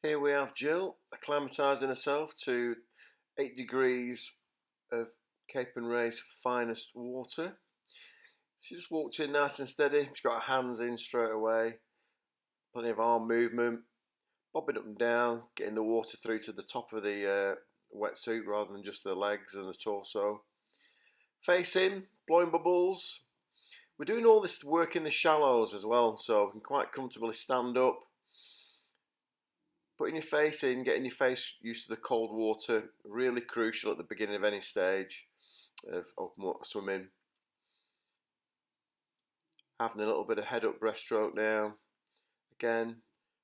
Here we have Jill acclimatising herself to 8 degrees of Cape and Ray's finest water. She just walked in nice and steady. She's got her hands in straight away. Plenty of arm movement, bobbing up and down, getting the water through to the top of the wetsuit rather than just the legs and the torso. Face in, blowing bubbles. We're doing all this work in the shallows as well, so we can quite comfortably stand up. Putting your face in, getting your face used to the cold water, really crucial at the beginning of any stage of open water swimming. Having a little bit of head up breaststroke now. Again,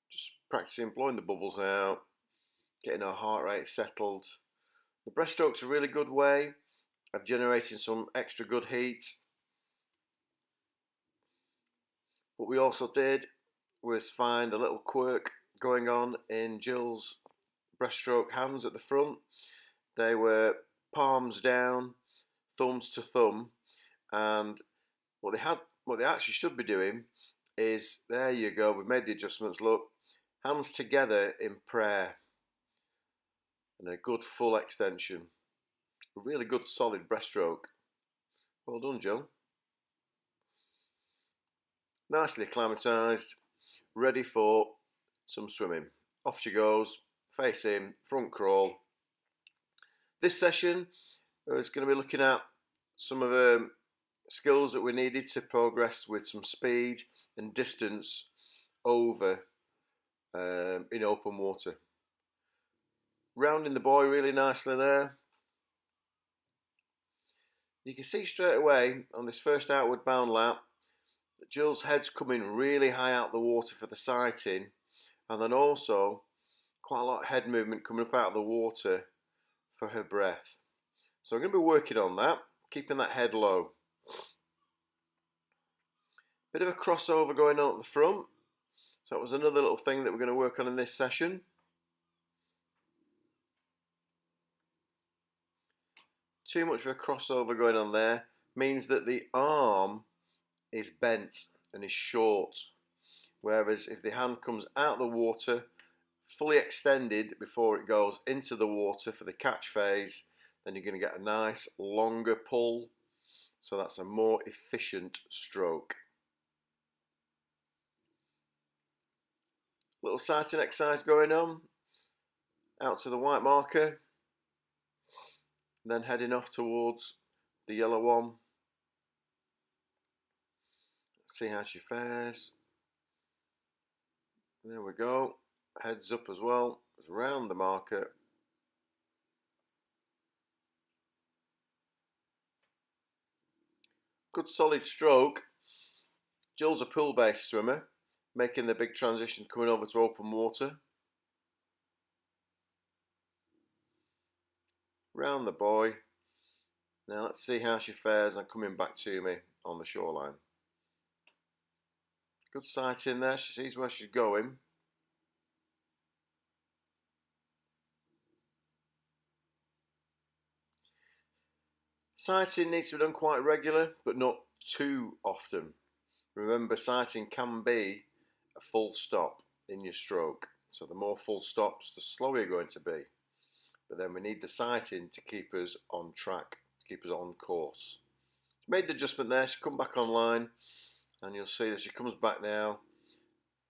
just practicing blowing the bubbles out, getting our heart rate settled. The breaststroke's a really good way of generating some extra good heat. What we also did was find a little quirk going on in Jill's breaststroke hands at the front. They were palms down, thumbs to thumb, and what they actually should be doing is, there you go, we've made the adjustments, look, hands together in prayer, and a good full extension. A really good solid breaststroke. Well done, Jill. Nicely acclimatised, ready for some swimming. Off she goes, face in, front crawl. This session is going to be looking at some of the skills that we needed to progress with some speed and distance over in open water. Rounding the buoy really nicely there. You can see straight away on this first outward bound lap that Jill's head's coming really high out the water for the sighting, and then also quite a lot of head movement coming up out of the water for her breath. So I'm going to be working on that, keeping that head low. Bit of a crossover going on at the front, so that was another little thing that we're going to work on in this session. Too much of a crossover going on there means that the arm is bent and is short, whereas if the hand comes out of the water fully extended before it goes into the water for the catch phase, then you're going to get a nice longer pull, so that's a more efficient stroke. Little sighting exercise going on, out to the white marker, then heading off towards the yellow one. Let's see how she fares. There we go, heads up as well, it's round the marker. Good solid stroke. Jill's a pool-based swimmer, making the big transition coming over to open water. Round the buoy. Now let's see how she fares and coming back to me on the shoreline. Good sight in there, she sees where she's going. Sighting needs to be done quite regular, but not too often. Remember, sighting can be a full stop in your stroke. So the more full stops, the slower you're going to be. But then we need the sighting to keep us on track, to keep us on course. Made the adjustment there, she's come back online, and you'll see that she comes back now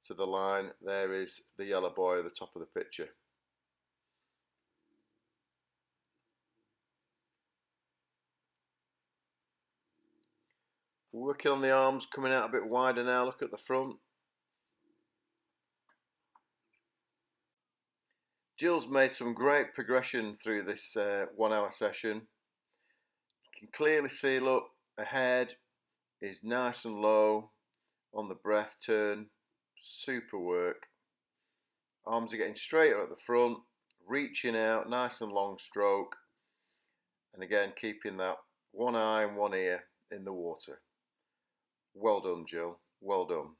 to the line. There is the yellow buoy at the top of the picture. We're working on the arms, coming out a bit wider now, look at the front. Jill's made some great progression through this 1 hour session. You can clearly see, look, her head is nice and low on the breath turn. Super work. Arms are getting straighter at the front, reaching out, nice and long stroke. And again, keeping that one eye and one ear in the water. Well done, Jill. Well done.